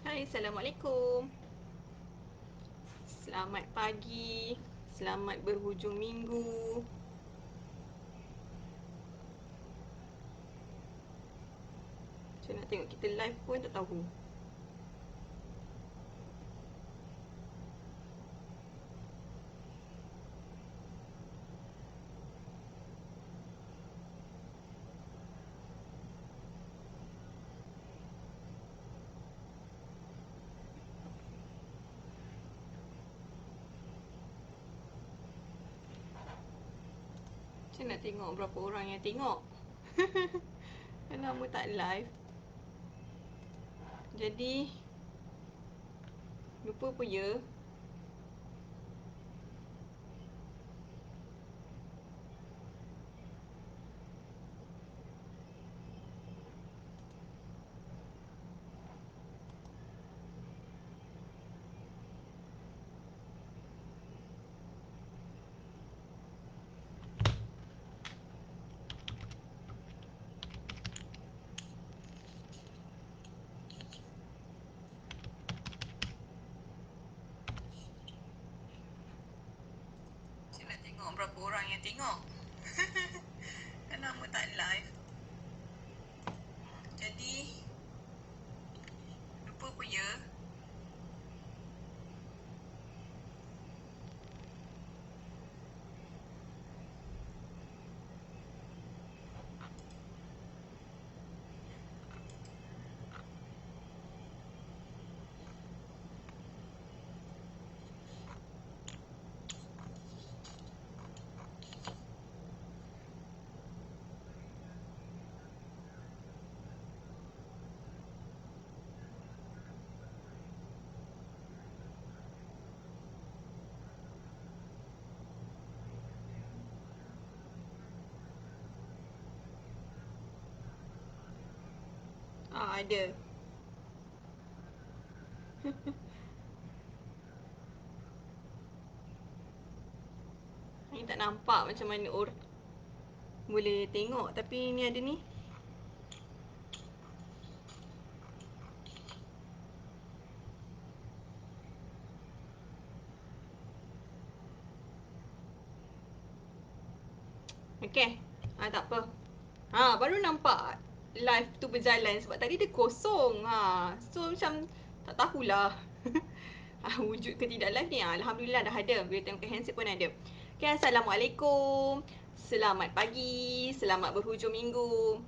Hai, Assalamualaikum. Selamat pagi. Selamat berhujung minggu. Saya nak tengok kita live pun tak tahu. Saya nak tengok berapa orang yang tengok. Kan lama tak live. Jadi lupa pun ya. Saya nak tengok berapa orang yang tengok. Kan lama tak live. Jadi lupa pun ya. Ada. Ni tak nampak macam mana orang boleh tengok, tapi ni ada ni. Okey. Tak apa. Baru nampak live tu berjalan sebab tadi dia kosong. So macam tak tahulah. Wujud ke tidak live ni. Alhamdulillah dah ada. Bila tengok ke handset pun ada. Okay, Assalamualaikum. Selamat pagi. Selamat berhujung minggu.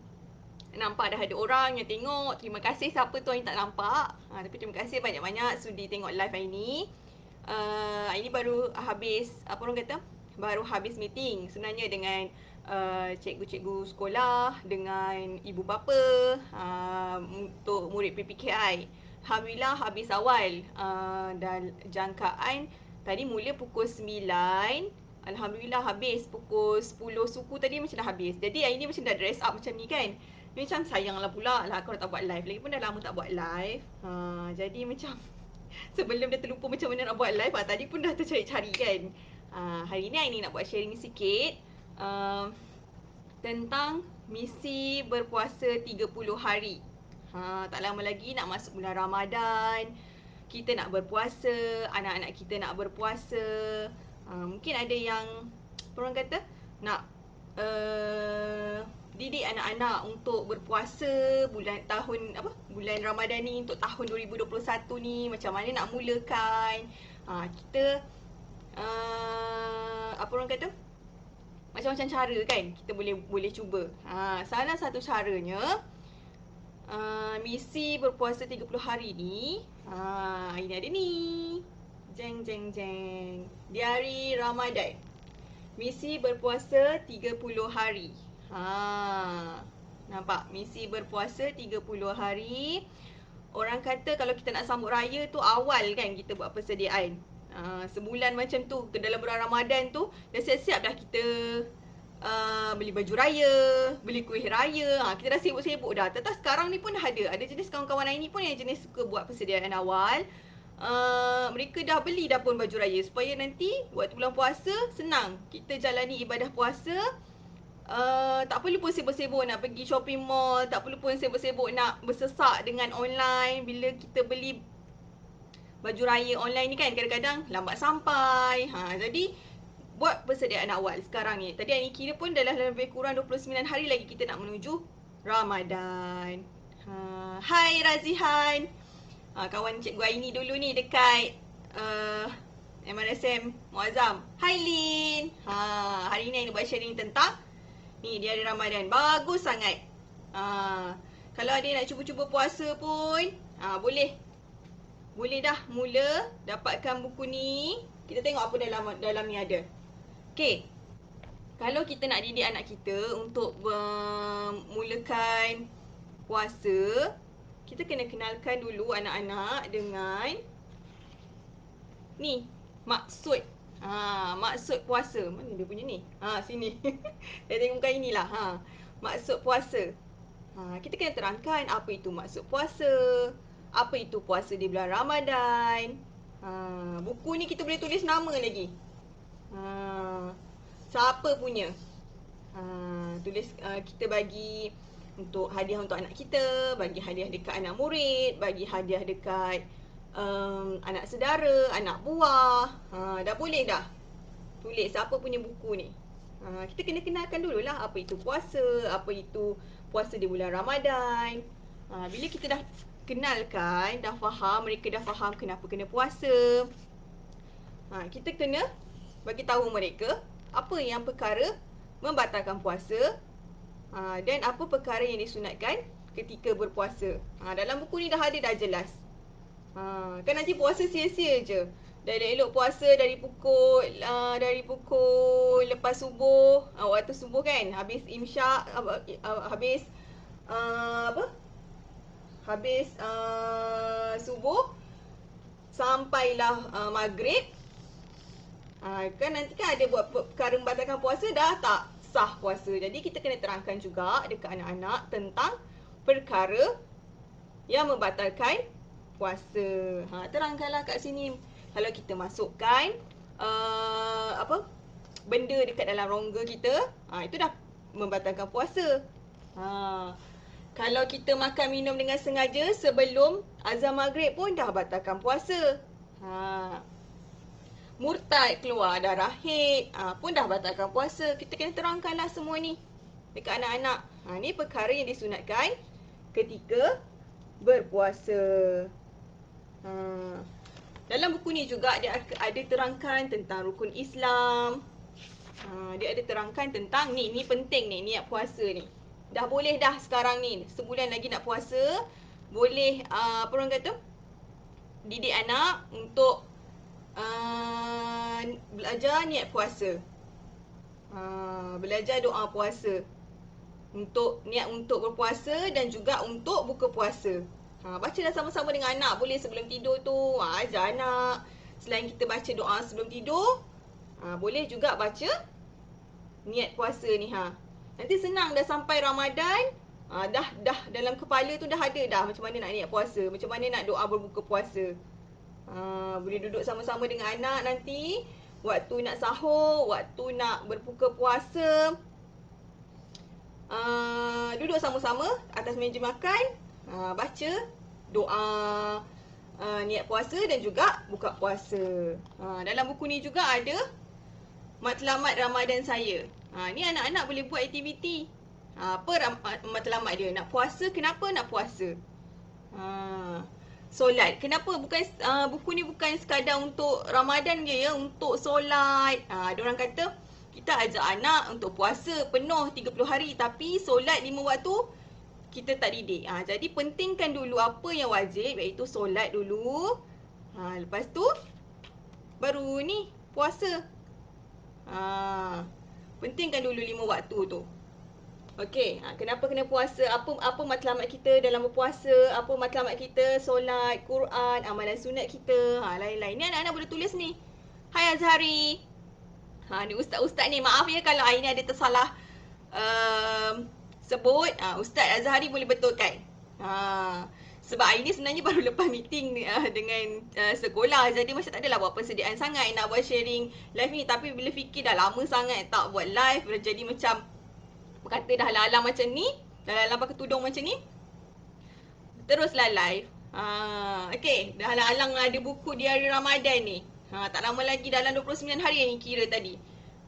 Nampak dah ada orang yang tengok. Terima kasih siapa tu yang tak nampak. Tapi terima kasih banyak-banyak sudi tengok live hari ni. Ini baru habis, apa orang kata? Baru habis meeting sebenarnya dengan cikgu-cikgu sekolah, dengan ibu bapa untuk murid PPKI. Alhamdulillah habis awal dan jangkaan tadi mula pukul 9. Alhamdulillah habis pukul 10 suku tadi macam dah habis. Jadi hari ni macam dah dress up macam ni kan. Ni macam sayanglah pula lah kalau tak buat live. Lagipun dah lama tak buat live. Jadi macam sebelum dia terlupa macam mana nak buat live, tadi pun dah tercari-cari kan. Hari ni nak buat sharing sikit tentang misi berpuasa 30 hari. Tak lama lagi nak masuk bulan Ramadan. Kita nak berpuasa, anak-anak kita nak berpuasa. Mungkin ada yang orang kata nak didik anak-anak untuk berpuasa bulan Ramadan ni untuk tahun 2021 ni, macam mana nak mulakan. Kita apa orang kata, macam-macam cara kan kita boleh cuba. Salah satu caranya misi berpuasa 30 hari ni. Ini ada ni. Jeng jeng jeng. Diari Ramadan. Misi berpuasa 30 hari. Nampak? Misi berpuasa 30 hari. Orang kata kalau kita nak sambut raya tu awal kan kita buat persediaan. Sebulan macam tu dalam bulan Ramadan tu dah siap-siap dah kita beli baju raya, beli kuih raya. Kita dah sibuk-sibuk dah. Tetap sekarang ni pun dah ada jenis kawan-kawan lain ni pun yang jenis suka buat persediaan awal. Mereka dah beli dah pun baju raya supaya nanti waktu bulan puasa senang kita jalani ibadah puasa tak perlu pun sibuk-sibuk nak pergi shopping mall, tak perlu pun sibuk-sibuk nak bersesak dengan online. Bila kita beli baju raya online ni kan kadang-kadang lambat sampai. Jadi buat persediaan awal sekarang ni. Tadi Ani kira pun dah lebih kurang 29 hari lagi kita nak menuju Ramadan. Hai Razihan. Kawan Cikgu Aini dulu ni dekat MRSM Muazzam. Hai Lin. Hari ni Aini buat sharing tentang ni dia ada Ramadan. Bagus sangat. Kalau ada nak cuba-cuba puasa pun boleh dah mula dapatkan buku ni. Kita tengok apa dalam ni ada. Okay. Kalau kita nak didik anak kita untuk memulakan puasa, kita kena kenalkan dulu anak-anak dengan ni, maksud. Maksud puasa. Mana dia punya ni? Sini. Saya tengok bukan inilah. Maksud puasa. Kita kena terangkan apa itu maksud puasa. Apa itu puasa di bulan Ramadan. Buku ni kita boleh tulis nama lagi. Siapa punya. Tulis kita bagi untuk hadiah untuk anak kita, bagi hadiah dekat anak murid, bagi hadiah dekat anak saudara, anak buah. Dah boleh dah tulis siapa punya buku ni. Kita kena kenalkan dululah apa itu puasa, apa itu puasa di bulan Ramadan. Bila kita dah kenalkan, dah faham, mereka dah faham kenapa kena puasa, kita kena bagi tahu mereka apa yang perkara membatalkan puasa, dan apa perkara yang disunatkan ketika berpuasa. Dalam buku ni dah ada, dah jelas. Kan nanti puasa sia-sia je. Dah elok puasa dari pukul lepas subuh, waktu subuh kan, habis imsyak, habis subuh sampailah maghrib. Kan nanti kan ada buat perkara membatalkan puasa, dah tak sah puasa. Jadi kita kena terangkan juga dekat anak-anak tentang perkara yang membatalkan puasa. Terangkanlah kat sini. Kalau kita masukkan benda dekat dalam rongga kita, itu dah membatalkan puasa. Kalau kita makan minum dengan sengaja sebelum azan maghrib pun dah batalkan puasa. Murtad, keluar darah haid, pun dah batalkan puasa. Kita kena terangkanlah semua ni dekat anak-anak. Ni perkara yang disunatkan ketika berpuasa. Dalam buku ni juga dia ada terangkan tentang rukun Islam. Dia ada terangkan tentang ni penting ni, niat puasa ni. Dah boleh dah sekarang ni, sebulan lagi nak puasa. Boleh apa orang kata, didik anak untuk belajar niat puasa. Belajar doa puasa. Untuk niat untuk berpuasa dan juga untuk buka puasa. Bacalah sama-sama dengan anak. Boleh sebelum tidur tu, ajar anak. Selain kita baca doa sebelum tidur, boleh juga baca niat puasa ni. Nanti senang dah sampai Ramadan, dah dalam kepala tu dah ada dah macam mana nak niat puasa, macam mana nak doa berbuka puasa. Boleh duduk sama-sama dengan anak nanti, waktu nak sahur, waktu nak berbuka puasa, duduk sama-sama atas meja makan, baca doa niat puasa dan juga buka puasa. Dalam buku ni juga ada matlamat Ramadan saya. Ni anak-anak boleh buat aktiviti. Apa matlamat dia? Nak puasa, kenapa nak puasa? Solat, kenapa? Buku ni bukan sekadar untuk Ramadan je ya, untuk solat. Diorang kata kita ajak anak untuk puasa penuh 30 hari tapi solat 5 waktu kita tak didik. Jadi pentingkan dulu apa yang wajib, iaitu solat dulu. Lepas tu baru ni puasa. Pentingkan dulu 5 waktu tu. Okey, kenapa kena puasa? Apa matlamat kita dalam berpuasa? Apa matlamat kita solat, Quran, amalan sunat kita? Lain-lain. Ni anak-anak boleh tulis ni. Hai Azhari. Ni ustaz-ustaz ni. Maaf ya kalau hari ni ada tersalah sebut. Ustaz Azhari boleh betulkan. Sebab hari ni sebenarnya baru lepas meeting dengan sekolah. Jadi macam tak adalah buat persediaan sangat nak buat sharing live ni. Tapi bila fikir dah lama sangat tak buat live, jadi macam kata dah halang-halang macam ni, dah halang pakai tudung macam ni, teruslah live. Okay, dah halang-halang ada buku di hari Ramadan ni. Tak lama lagi, dalam 29 hari ni kira tadi.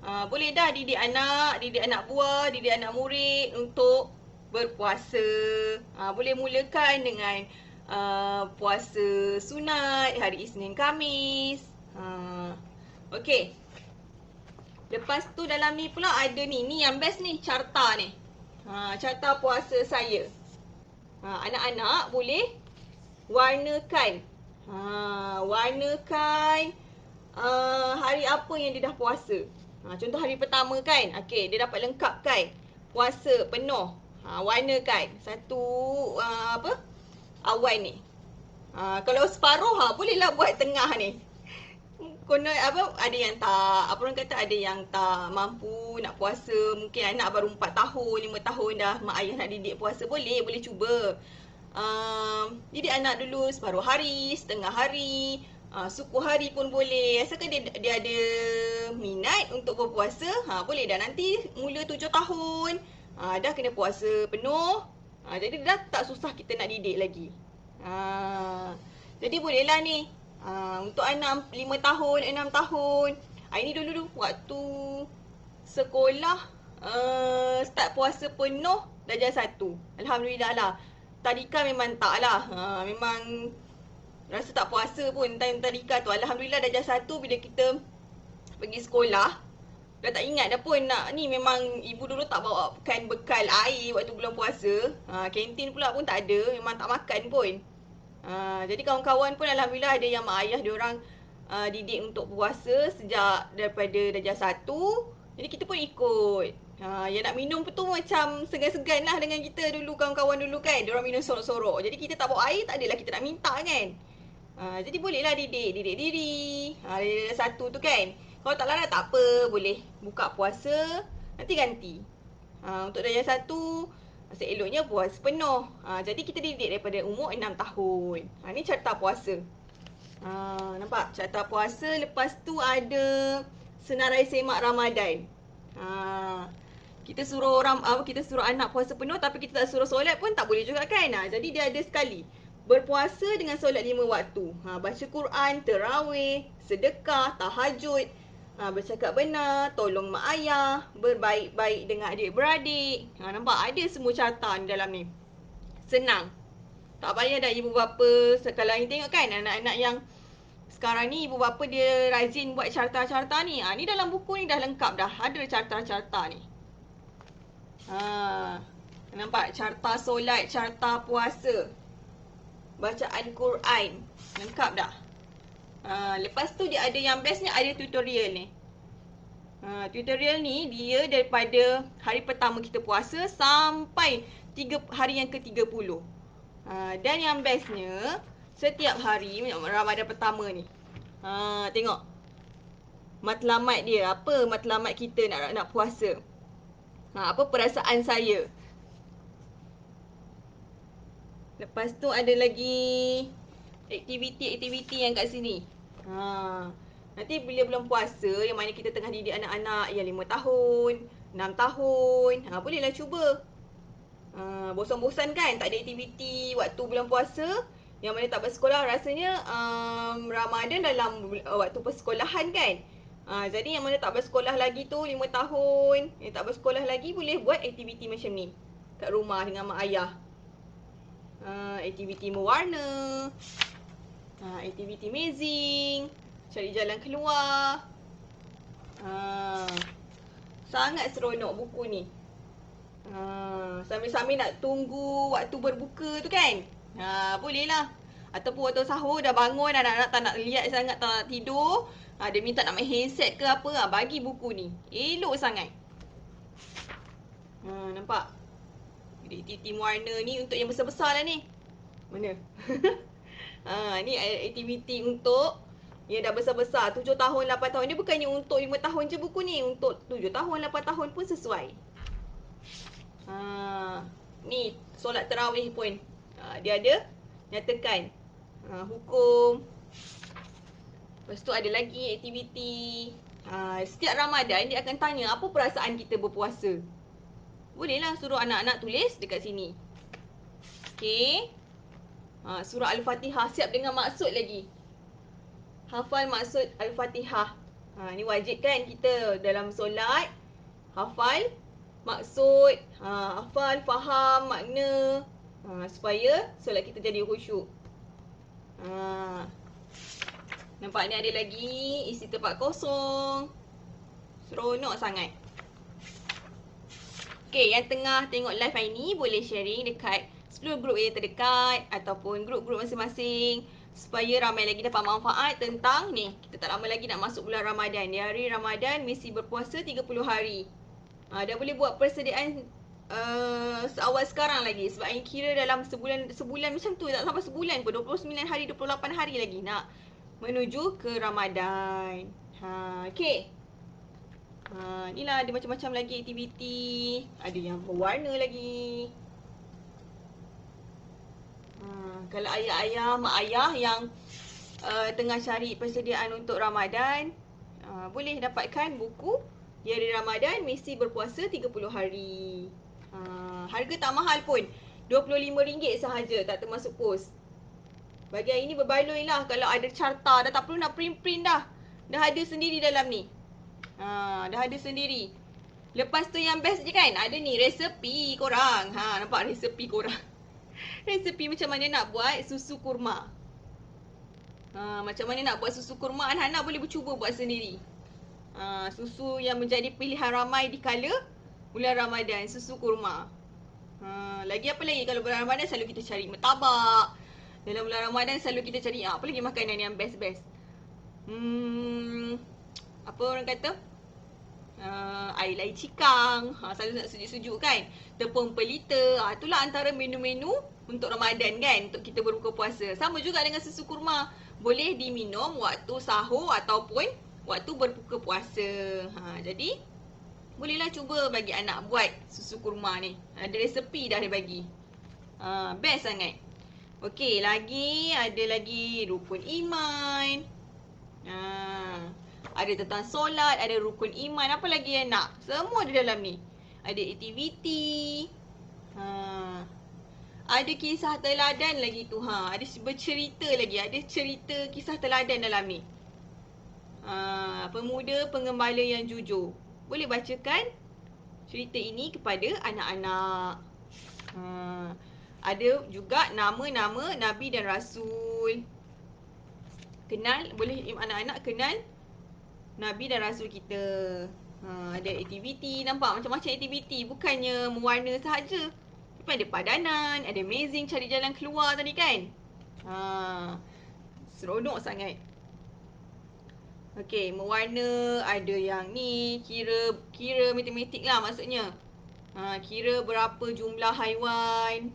Boleh dah didik anak buah, didik anak murid untuk berpuasa. Boleh mulakan dengan puasa sunat hari Isnin Khamis. Okay. Lepas tu dalam ni pula ada ni yang best ni, carta ni. Carta puasa saya. Anak-anak boleh warnakan. Warnakan hari apa yang dia dah puasa. Contoh hari pertama kan, okay, dia dapat lengkapkan puasa penuh. Warnakan satu awan ni. Kalau separuh bolehlah buat tengah ni. Ada yang tak, orang kata ada yang tak mampu nak puasa, mungkin anak baru 4 tahun, 5 tahun dah mak ayah nak didik puasa, boleh cuba. Didik anak dulu separuh hari, setengah hari, suku hari pun boleh. Asalkan dia ada minat untuk berpuasa, boleh dah. Nanti mula 7 tahun dah kena puasa penuh. Jadi dah tak susah kita nak didik lagi. Jadi bolehlah ni. Untuk anak 5 tahun, 6 tahun. Ini dulu waktu sekolah start puasa penuh darjah 1. Alhamdulillah lah. Tadika memang tak lah. Memang rasa tak puasa pun time tadika tu. Alhamdulillah darjah 1 bila kita pergi sekolah, dah tak ingat dah pun nak ni. Memang ibu dulu tak bawa bekal air waktu bulan puasa. Kantin pula pun tak ada. Memang tak makan pun. Jadi kawan-kawan pun alhamdulillah ada yang mak ayah diorang didik untuk puasa sejak daripada darjah 1. Jadi kita pun ikut. Yang nak minum tu macam segan-segan lah dengan kita dulu, kawan-kawan dulu kan. Diorang minum sorok-sorok. Jadi kita tak bawa air, tak adalah kita nak minta kan. Jadi bolehlah didik diri. Darjah 1 tu kan. Kalau tak larat tak apa, boleh buka puasa, nanti ganti. Untuk darjah 1, seeloknya puasa penuh. Jadi kita didik daripada umur 6 tahun. Ni carta puasa. Nampak? Carta puasa. Lepas tu ada senarai semak Ramadan. Kita suruh anak puasa penuh tapi kita tak suruh solat pun tak boleh juga kan. Jadi dia ada sekali. Berpuasa dengan solat 5 waktu. Baca Quran, terawih, sedekah, tahajud, bercakap benar, tolong mak ayah, berbaik-baik dengan adik-beradik. Nampak? Ada semua carta ni dalam ni. Senang. Tak payah dah ibu bapa. Kalau yang tengok kan anak-anak yang sekarang ni ibu bapa dia rajin buat carta-carta ni. Ni dalam buku ni dah lengkap dah. Ada carta-carta ni. Nampak? Carta solat, carta puasa, bacaan Quran. Lengkap dah. Lepas tu dia ada yang best ni, ada tutorial ni. Tutorial ni dia daripada hari pertama kita puasa sampai hari yang ke-30. Dan yang bestnya, setiap hari Ramadan pertama ni, tengok matlamat dia. Apa matlamat kita nak puasa? Apa perasaan saya? Lepas tu ada lagi aktiviti-aktiviti yang kat sini. Nanti bila bulan puasa yang mana kita tengah didik anak-anak yang 5 tahun, 6 tahun, bolehlah cuba. Bosan-bosan kan tak ada aktiviti waktu bulan puasa, yang mana tak bersekolah, rasanya Ramadan dalam waktu persekolahan kan. Jadi yang mana tak bersekolah lagi tu 5 tahun, yang tak bersekolah lagi boleh buat aktiviti macam ni kat rumah dengan mak ayah. Aktiviti mewarna, aktiviti amazing, cari jalan keluar. Sangat seronok buku ni. Sambil-sambil nak tunggu waktu berbuka tu kan. Boleh lah. Ataupun waktu sahur dah bangun, anak-anak tak nak lihat sangat, tak nak tidur, dia minta nak main handset ke apa, bagi buku ni. Elok sangat. Nampak? Aktiviti warna ni untuk yang besar-besar lah ni. Mana? Ni aktiviti untuk yang dah besar-besar, 7 tahun, 8 tahun. Dia bukannya untuk 5 tahun je buku ni. Untuk 7 tahun, 8 tahun pun sesuai. Ni solat tarawih pun dia ada nyatakan hukum. Lepas tu ada lagi aktiviti. Setiap Ramadan dia akan tanya apa perasaan kita berpuasa. Bolehlah suruh anak-anak tulis dekat sini. Okey. Surah Al-Fatihah, siap dengan maksud lagi. Hafal maksud Al-Fatihah. Ni wajib kan kita dalam solat. Hafal maksud, hafal, faham makna, supaya solat kita jadi khusyuk. Nampak ni ada lagi isi tempat kosong. Seronok sangat. Okay, yang tengah tengok live hari ni boleh sharing dekat 10 grup yang terdekat ataupun grup-grup masing-masing supaya ramai lagi dapat manfaat tentang ni. Kita tak lama lagi nak masuk bulan Ramadan. Di hari Ramadan mesti berpuasa 30 hari. Dah boleh buat persediaan seawal sekarang lagi. Sebab yang kira dalam sebulan macam tu, tak sampai sebulan pun, 29 hari, 28 hari lagi nak menuju ke Ramadan. Okay. Inilah ada macam-macam lagi aktiviti. Ada yang berwarna lagi. Kalau ayah-ayah, mak ayah yang tengah cari persediaan untuk Ramadan, boleh dapatkan buku di hari Ramadan mesti berpuasa 30 hari. Harga tak mahal pun, RM25 sahaja, tak termasuk pos. Bagi hari ni berbaloi lah. Kalau ada carta, dah tak perlu nak print-print dah. Dah ada sendiri dalam ni. Dah ada sendiri. Lepas tu yang best je kan, ada ni resepi korang. Nampak resepi korang? Resepi macam mana nak buat susu kurma. Macam mana nak buat susu kurma, anak-anak boleh bercuba buat sendiri. Susu yang menjadi pilihan ramai di kala bulan Ramadan, susu kurma. Lagi apa lagi, kalau bulan Ramadan selalu kita cari martabak. Dalam bulan Ramadan selalu kita cari apa lagi makanan yang best-best. Apa orang kata? Air lai cikang, selalu nak sejuk-sejuk kan. Tepung pelita, itulah antara menu-menu untuk Ramadan kan, untuk kita berbuka puasa. Sama juga dengan susu kurma, boleh diminum waktu sahur ataupun waktu berbuka puasa. Jadi bolehlah cuba bagi anak buat susu kurma ni. Ada resepi dah dia bagi. Best sangat. Okey, ada lagi rukun iman. Ada tentang solat, ada rukun iman, apa lagi yang nak? Semua ada dalam ni. Ada aktiviti. Ada kisah teladan lagi tu. Ada bercerita lagi. Ada cerita kisah teladan dalam ni. Pemuda pengembala yang jujur. Boleh bacakan cerita ini kepada anak-anak. Ada juga nama-nama Nabi dan Rasul. Boleh anak-anak kenal Nabi dan Rasul kita. Ada aktiviti, nampak macam-macam aktiviti. Bukannya mewarna sahaja, tapi ada padanan, ada amazing cari jalan keluar tadi kan. Seronok sangat. Okey, mewarna, ada yang ni kira matematik lah maksudnya. Kira berapa jumlah haiwan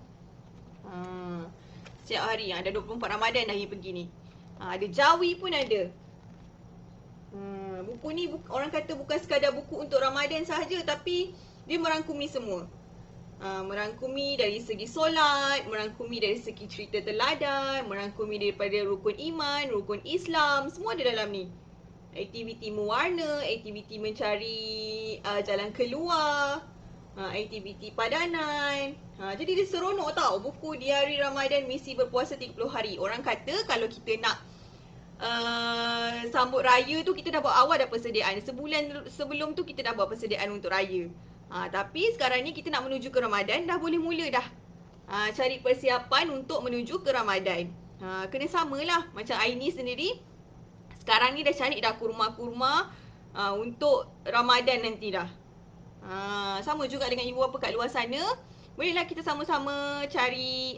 setiap hari. Ada 24 Ramadan dah yang pergi ni. Ada jawi pun ada. Buku ni orang kata bukan sekadar buku untuk Ramadan sahaja, tapi dia merangkumi semua. Merangkumi dari segi solat, merangkumi dari segi cerita teladan, merangkumi daripada rukun iman, rukun Islam, semua ada dalam ni. Aktiviti mewarna, aktiviti mencari jalan keluar, aktiviti padanan. Jadi dia seronok tau. Buku di hari Ramadan misi berpuasa 30 hari. Orang kata kalau kita nak sambut raya tu, kita dah buat awal dah persediaan. Sebulan sebelum tu kita dah buat persediaan untuk raya. Tapi sekarang ni kita nak menuju ke Ramadan, dah boleh mula dah cari persiapan untuk menuju ke Ramadan. Kena samalah macam Aini sendiri. Sekarang ni dah cari dah kurma-kurma untuk Ramadan nanti dah. Sama juga dengan ibu bapa kat luar sana. Bolehlah kita sama-sama cari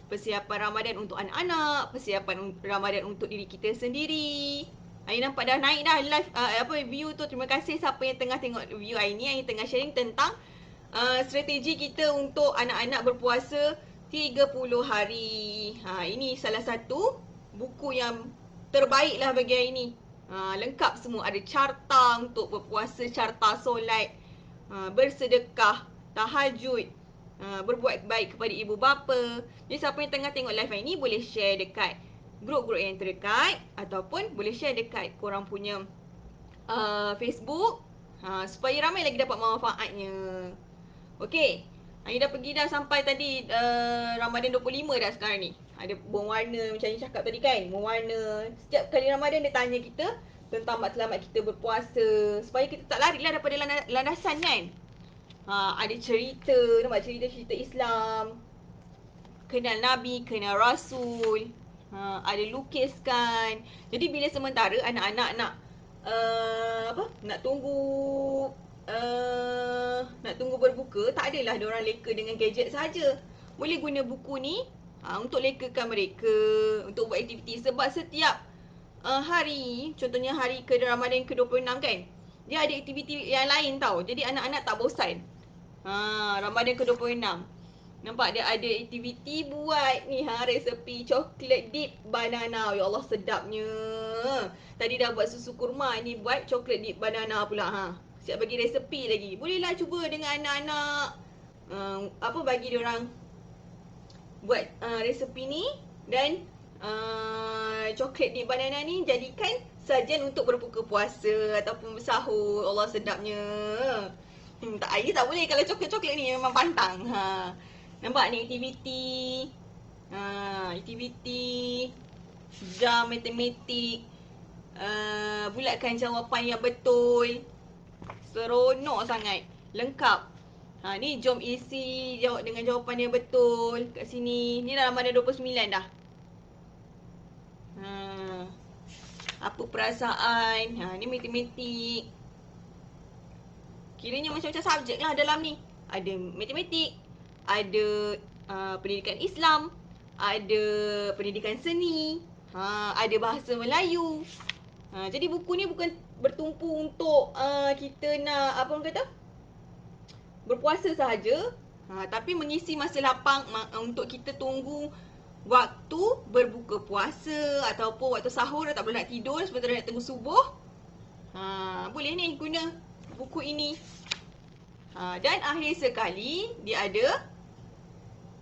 persiapan Ramadan untuk anak-anak, persiapan Ramadan untuk diri kita sendiri. Aini nampak dah naik dah live view tu. Terima kasih siapa yang tengah tengok view Aini yang tengah sharing tentang strategi kita untuk anak-anak berpuasa 30 hari. Ini salah satu buku yang terbaik lah bagi Aini. Lengkap semua, ada carta untuk berpuasa, carta solat, bersedekah, tahajud, berbuat baik kepada ibu bapa. Jadi siapa yang tengah tengok live ini boleh share dekat grup-grup yang terdekat ataupun boleh share dekat korang punya Facebook, supaya ramai lagi dapat manfaatnya. Okey. Ni dah pergi dah sampai tadi Ramadan 25 dah sekarang ni. Ada berwarna macam ni cakap tadi kan. Berwarna. Setiap kali Ramadan dia tanya kita tentang matlamat kita berpuasa. Supaya kita tak lari lah daripada landasan kan. Ada cerita, nampak cerita-cerita Islam. Kenal Nabi, kenal Rasul. Ada lukiskan. Jadi bila sementara anak-anak nak nak tunggu berbuka, tak adalah diorang leka dengan gadget saja. Boleh guna buku ni untuk lekakan mereka, untuk buat aktiviti. Sebab setiap hari, contohnya hari ke Ramadan ke-26 kan, dia ada aktiviti yang lain tau. Jadi anak-anak tak bosan. Ramadan ke-26, nampak dia ada aktiviti buat ni resepi coklat dip banana. Ya Allah sedapnya. Tadi dah buat susu kurma, ni buat coklat dip banana pula. Siap bagi resepi lagi. Bolehlah cuba dengan anak-anak. Bagi dia orang buat resepi ni. Dan coklat dip banana ni jadikan sajian untuk berbuka puasa ataupun bersahur. Allah sedapnya. Tak, air tak boleh kalau coklat-coklat ni memang pantang. Nampak ni aktiviti. Aktiviti jam matematik. Bulatkan jawapan yang betul. Seronok sangat. Lengkap. Ni jom isi jawab dengan jawapan yang betul kat sini. Ni dah Ramadan 29 dah. Apa perasaan? Ni matematik. Kiranya macam-macam subjek lah dalam ni. Ada matematik, ada pendidikan Islam, ada pendidikan seni, ada bahasa Melayu. Jadi buku ni bukan bertumpu untuk kita nak berpuasa sahaja, tapi mengisi masa lapang untuk kita tunggu waktu berbuka puasa ataupun waktu sahur dah tak boleh nak tidur sebentar nak tunggu subuh. Boleh ni guna buku ini. Dan akhir sekali dia ada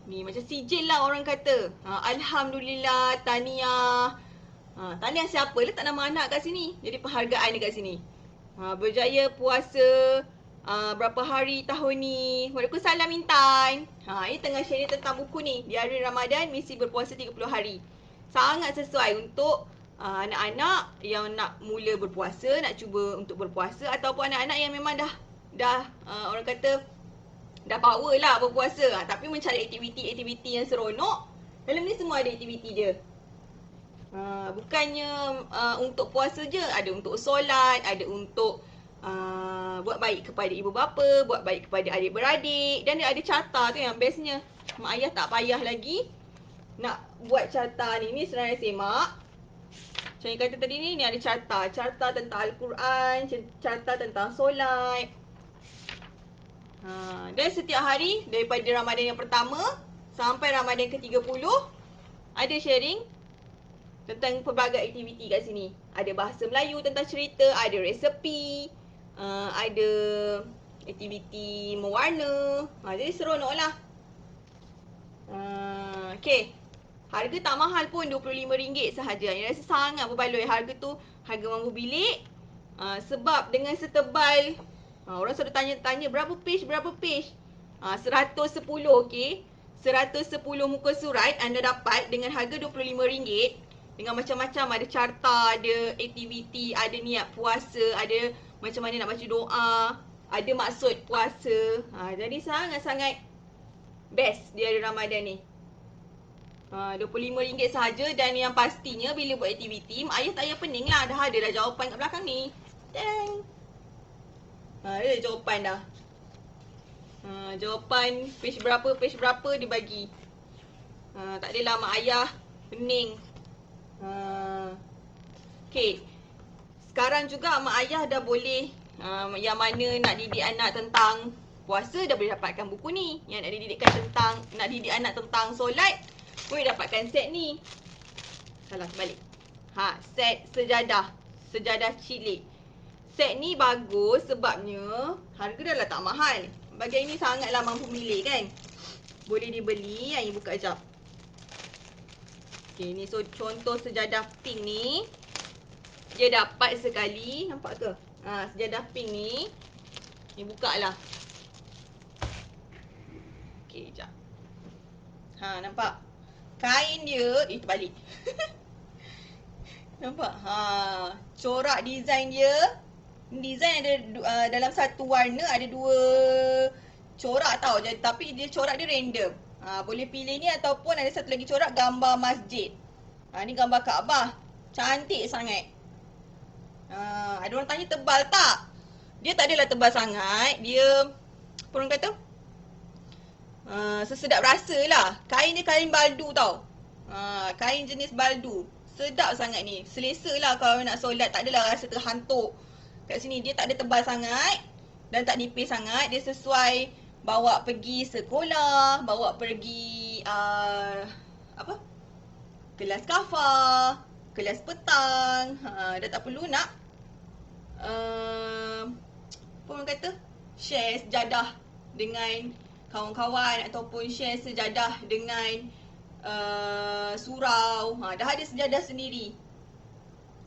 ni macam sijil lah orang kata. Alhamdulillah, tahniah. Tahniah siapa? Letak nama anak kat sini. Jadi penghargaan dekat sini. Berjaya puasa berapa hari tahun ni. Waalaikumsalam Intan. Ini tengah share tentang buku ni. Di hari Ramadan misi berpuasa 30 hari. Sangat sesuai untuk anak-anak yang nak mula berpuasa, nak cuba untuk berpuasa, ataupun anak-anak yang memang dah orang kata dah power lah berpuasa, tapi mencari aktiviti-aktiviti yang seronok. Dalam ni semua ada aktiviti dia. Bukannya untuk puasa je, ada untuk solat, ada untuk buat baik kepada ibu bapa, buat baik kepada adik-beradik, dan dia ada carta tu yang bestnya. Mak ayah tak payah lagi nak buat carta ni. Ni senarai semak. Macam yang kata tadi ni ada carta. Carta tentang Al-Quran, carta tentang solat. Dan setiap hari daripada Ramadan yang pertama sampai Ramadan ke-30 ada sharing tentang pelbagai aktiviti kat sini. Ada bahasa Melayu tentang cerita, ada resepi, ada aktiviti mewarna. Jadi seronok lah. Okay. Harga tak mahal pun, RM25 sahaja. Yang rasa sangat berbaloi. Harga tu harga mampu bilik. Sebab dengan setebal, orang selalu tanya-tanya berapa page, 110, okay. 110 muka surat anda dapat dengan harga RM25. Dengan macam-macam, ada carta, ada aktiviti, ada niat puasa, ada macam mana nak baca doa, ada maksud puasa. Jadi sangat-sangat best di hari Ramadan ni. RM25 sahaja. Dan yang pastinya bila buat aktiviti, mak ayah tak payah pening lah. Dah ada dah jawapan kat belakang ni. Dang. Dia dah jawapan dah. Jawapan page berapa dia bagi. Tak adalah mak ayah pening. Okay. Sekarang juga mak ayah dah boleh yang mana nak didik anak tentang puasa dah boleh dapatkan buku ni. Yang nak didik anak tentang solat, boleh dapatkan set ni. Salah balik. Set sejadah cilik. Set ni bagus sebabnya harga dah lah tak mahal. Bagian ini sangatlah mampu milik kan. Boleh dibeli. Yang buka jap. Okay, ni so contoh sejadah pink ni. Dia dapat sekali. Nampak ke? Sejadah pink ni. Ni buka lah. Okey, jap. Nampak? Kain dia, terbalik. Nampak? Corak design dia. Design ada dalam satu warna ada 2 corak tau. Tapi dia corak dia random. Boleh pilih ni ataupun ada satu lagi corak gambar masjid. Ni gambar Kaabah. Cantik sangat. Ada orang tanya tebal tak? Dia tak adalah tebal sangat. Dia, apa orang kata? Sesedap rasa lah. Kain dia kain baldu tau. Kain jenis baldu. Sedap sangat ni. Selesa lah kalau nak solat. Tak adalah rasa terhantuk. Kat sini dia tak ada tebal sangat. Dan tak nipis sangat. Dia sesuai bawa pergi sekolah. Bawa pergi kelas kafar. Kelas petang. Dah tak perlu nak apa orang kata? Share sejadah dengan kawan-kawan ataupun share sejadah dengan surau. Dah ada sejadah sendiri.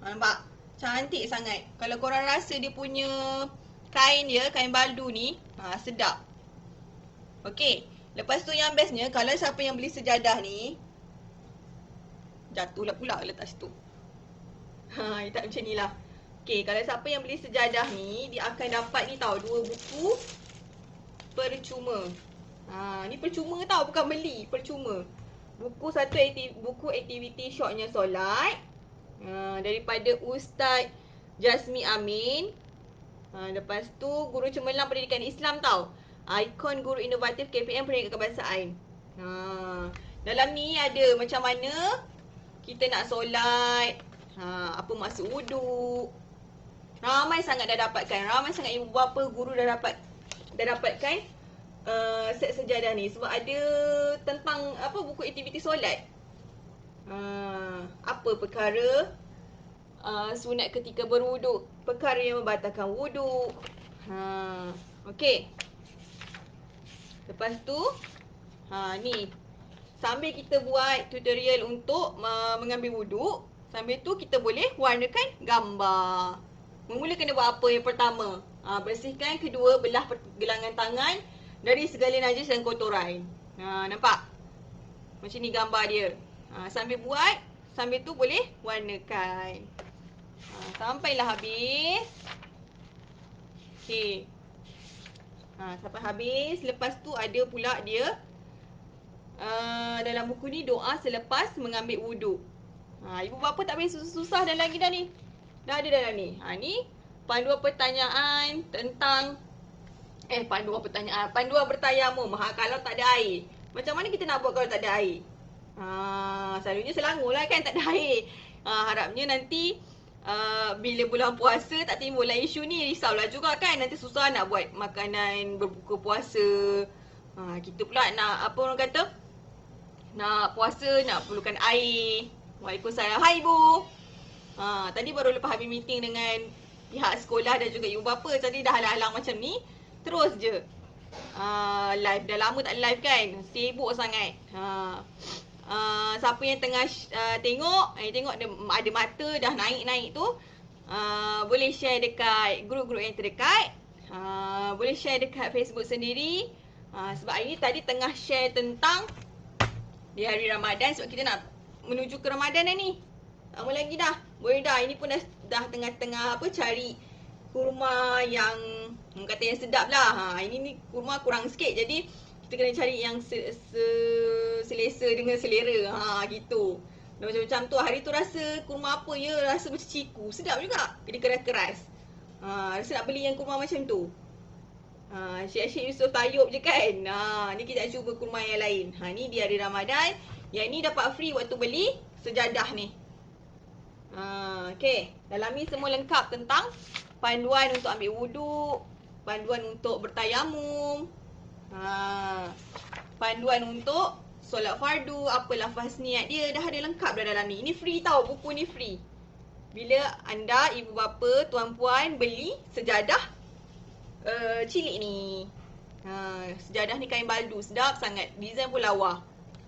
Nampak? Cantik sangat. Kalau korang rasa dia punya kain dia, kain baldu ni, sedap. Okey. Lepas tu yang bestnya, kalau siapa yang beli sejadah ni, jatuhlah pula letak situ. Tak macam ni lah. Okey, kalau siapa yang beli sejadah ni, dia akan dapat ni tau, 2 buku percuma. Ni percuma tau, bukan beli, percuma. Buku buku aktiviti shortnya solat. Daripada Ustaz Jasmi Amin. Lepas tu Guru Cemerlang Pendidikan Islam tau. Ikon Guru Inovatif KPM Pendidikan Kebangsaan. Dalam ni ada macam mana kita nak solat, apa maksud wuduk. Ramai sangat dah dapatkan. Ramai sangat ibu bapa guru dah dapatkan set sejadah ni. Sebab ada tentang apa buku aktiviti solat. Apa perkara sunat ketika berwuduk, perkara yang membatalkan wuduk. Okey. Lepas tu ni sambil kita buat tutorial untuk mengambil wuduk, sambil tu kita boleh warnakan gambar. Memula kena buat apa yang pertama? Bersihkan kedua belah pergelangan tangan dari segala najis dan kotoran. Nampak? Macam ni gambar dia. Sambil buat, sambil tu boleh warnakan. Sampailah habis. Okey. Sampai habis. Lepas tu ada pula dia dalam buku ni doa selepas mengambil wuduk. Ibu bapa tak payah susah-susah dah lagi dah ni. Dah ada dalam ni. Ni panduan pertanyaan tentang panduan bertayamum. Kalau tak ada air. Macam mana kita nak buat kalau tak ada air? Selalunya Selangor lah kan tak ada air. Harapnya nanti bila bulan puasa tak timbul lah isu ni. Risaulah juga kan. Nanti susah nak buat makanan berbuka puasa. Kita pula nak apa orang kata? Nak puasa, nak perlukan air. Waalaikumsalam. Hai ibu. Tadi baru lepas habis meeting dengan pihak sekolah dan juga ibu bapa. Tadi dah halang-halang macam ni. Terus je live. Dah lama tak live kan. Sibuk sangat. Siapa yang tengah tengok ada mata dah naik-naik tu, boleh share dekat grup-grup yang terdekat. Boleh share dekat Facebook sendiri. Sebab hari ni tadi tengah share tentang di hari Ramadan. Sebab kita nak menuju ke Ramadan dah ni. Lama lagi dah. Boleh dah. Ini pun dah tengah-tengah cari kurma yang kata yang sedap lah. Ini ni kurma kurang sikit. Jadi kita kena cari yang selesa dengan selera. Gitu. Dan macam-macam tu. Hari tu rasa kurma apa ya? Rasa macam ciku. Sedap juga. Dia keras-keras. Rasa nak beli yang kurma macam tu. Syekh Yusof Tayyub je kan. Ni kita nak cuba kurma yang lain. Ni di hari Ramadan. Yang ni dapat free waktu beli sejadah ni. Okay. Dalam ni semua lengkap tentang panduan untuk ambil wuduk, panduan untuk bertayamum, panduan untuk solat fardu, apa lafaz niat dia, dah ada lengkap dah dalam ni. Ini free tau, buku ni free. Bila anda, ibu bapa, tuan puan beli sejadah cilik ni. Sejadah ni kain baldu, sedap sangat. Design pun lawa.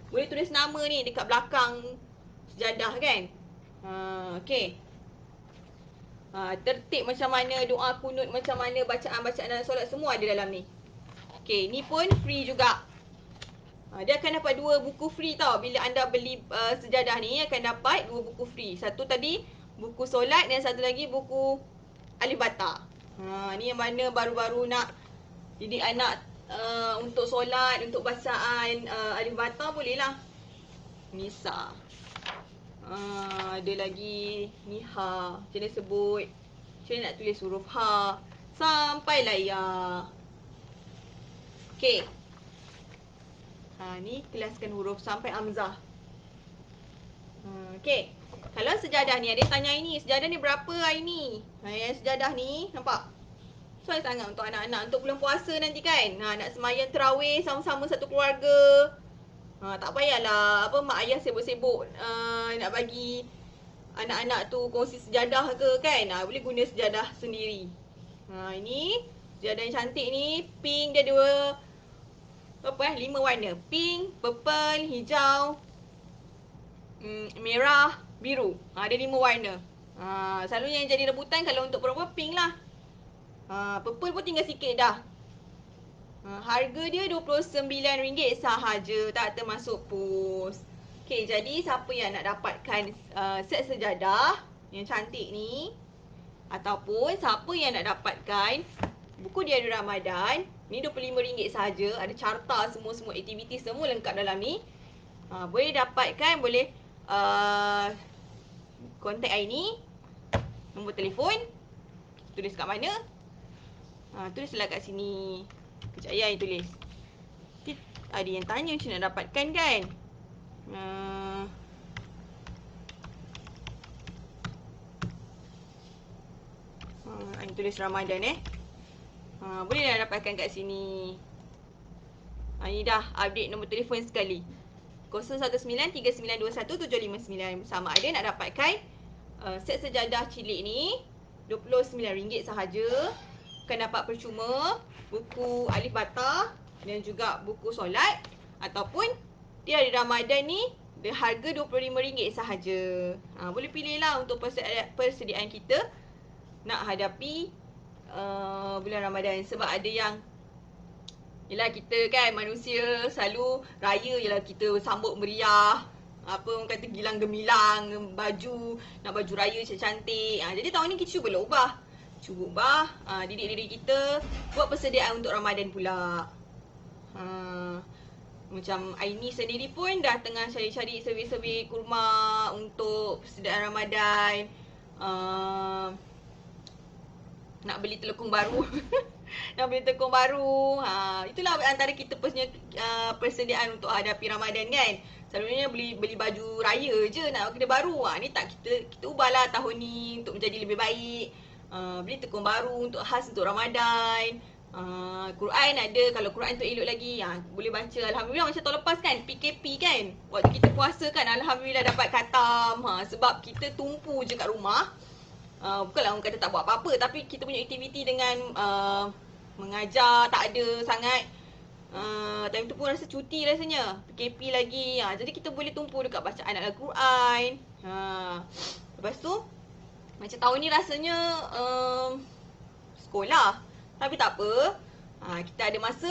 Boleh tulis nama ni dekat belakang sejadah kan. Okay. Tertib macam mana, doa kunut macam mana, bacaan-bacaan dalam solat semua ada dalam ni. Okay, ni pun free juga. Dia akan dapat 2 buku free tau. Bila anda beli sejadah ni akan dapat 2 buku free. Satu tadi buku solat dan satu lagi buku Alif Bata. Ni yang mana baru-baru nak didik anak untuk solat, untuk bacaan Alif Bata bolehlah. Nisa. Ada lagi Niha. Macam mana sebut, macam mana nak tulis huruf Ha sampailah Ya. Okey. Ni kelaskan huruf sampai Hamzah. Okey. Kalau sejadah ni, ada yang tanya ini, sejadah ni berapa hari ni? Yang sejadah ni, nampak? Soal sangat untuk anak-anak, untuk bulan puasa nanti kan. Nak semayang terawih sama-sama satu keluarga. Tak payahlah mak ayah sibuk-sibuk nak bagi anak-anak tu kongsi sejadah ke kan. Boleh guna sejadah sendiri. Ini sejadah yang cantik ni, pink dia ada 5 warna. Pink, purple, hijau, merah, biru. Ada 5 warna. Selalunya yang jadi rebutan kalau untuk perempuan pink lah. Purple pun tinggal sikit dah. Harga dia RM29 sahaja, tak termasuk pos. Okey, jadi siapa yang nak dapatkan set sejadah yang cantik ni, ataupun siapa yang nak dapatkan buku diari Ramadan, ni RM25 sahaja. Ada carta semua aktiviti semua lengkap dalam ni. Boleh dapatkan, boleh kontak Aini, nombor telefon tulis kat mana? Tulislah kat sini. Kejap ya, yang tulis. Ada yang tanya macam nak dapatkan kan. Ini tulis Ramadan boleh dah dapatkan kat sini. Ini dah update nombor telefon sekali. 01939217559. Sama ada nak dapatkan set sejadah cilik ni RM29 sahaja. Akan dapat percuma buku Alif Bata dan juga buku solat, ataupun dia di Ramadan ni dia harga RM25 sahaja. Boleh pilih lah untuk persediaan kita nak hadapi bulan Ramadan. Sebab ada yang, yelah kita kan manusia selalu raya, yelah kita sambut meriah, orang kata gilang gemilang, baju, nak baju raya cantik. Jadi tahun ni kita cuba ubah. Didik diri kita buat persediaan untuk Ramadan pula. Macam Aini sendiri pun dah tengah cari-cari survey kurma untuk persediaan Ramadan. Nak beli telekung baru. Itulah antara kita punya persediaan untuk hadapi Ramadan kan. Selalunya beli baju raya je, nak kena baru. Ni tak, kita ubahlah tahun ni untuk menjadi lebih baik. Beli tekung baru untuk khas untuk Ramadan. Quran ada, kalau Quran tu elok lagi, boleh baca. Alhamdulillah macam tahun lepas kan, PKP kan, waktu kita puasa kan, Alhamdulillah dapat khatam. Sebab kita tumpu je kat rumah. Bukanlah orang kata tak buat apa-apa, tapi kita punya aktiviti dengan mengajar tak ada sangat. Time tu pun rasa cuti rasanya, PKP lagi. Jadi kita boleh tumpu dekat bacaan Al-Quran. Lepas tu macam tahun ni rasanya sekolah, tapi tak apa. Kita ada masa,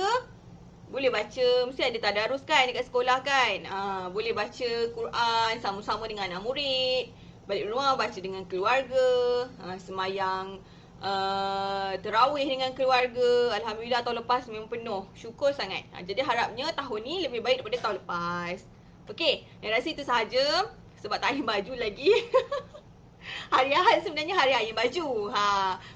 boleh baca. Mesti ada tadarus kan dekat sekolah kan. Boleh baca Quran sama-sama dengan anak murid. Balik rumah baca dengan keluarga. Semayang terawih dengan keluarga. Alhamdulillah tahun lepas memang penuh. Syukur sangat. Jadi harapnya tahun ni lebih baik daripada tahun lepas. Okey, saya rasa itu sahaja. Sebab tak iron baju lagi. Hari Ahad sebenarnya hari iron baju.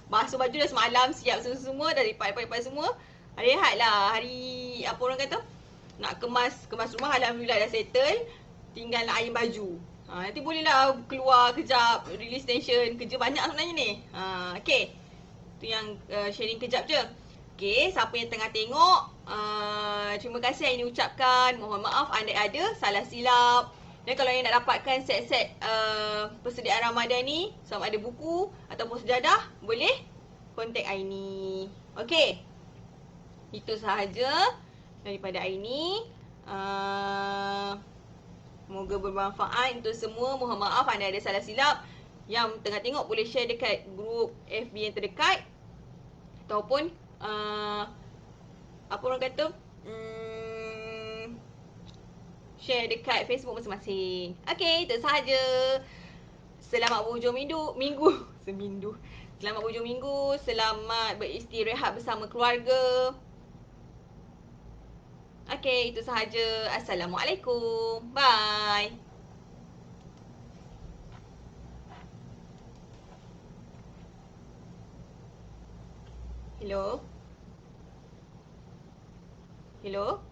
Basuh baju dah semalam, siap semua, dah lipat semua. Hari Ahad lah, hari apa orang kata, nak kemas rumah. Alhamdulillah dah settle. Tinggal nak iron baju. Nanti bolehlah keluar kejap, release tension. Kerja banyak sebenarnya ni. Okay, tu yang sharing kejap je. Okay, siapa yang tengah tengok, terima kasih yang ini ucapkan. Mohon maaf andai ada salah silap. Dan kalau yang nak dapatkan set-set persediaan Ramadan ni, sama ada buku ataupun sejadah, boleh kontak Aini. Okey, itu sahaja daripada Aini. Semoga bermanfaat untuk semua. Mohon maaf anda ada salah silap. Yang tengah tengok boleh share dekat grup FB yang terdekat, ataupun apa orang kata, Share dekat Facebook masing-masing. Okay, itu sahaja. Selamat berhujung minggu. Semindu. Selamat berhujung minggu. Selamat beristirahat bersama keluarga. Okay, itu sahaja. Assalamualaikum. Bye. Hello? Hello?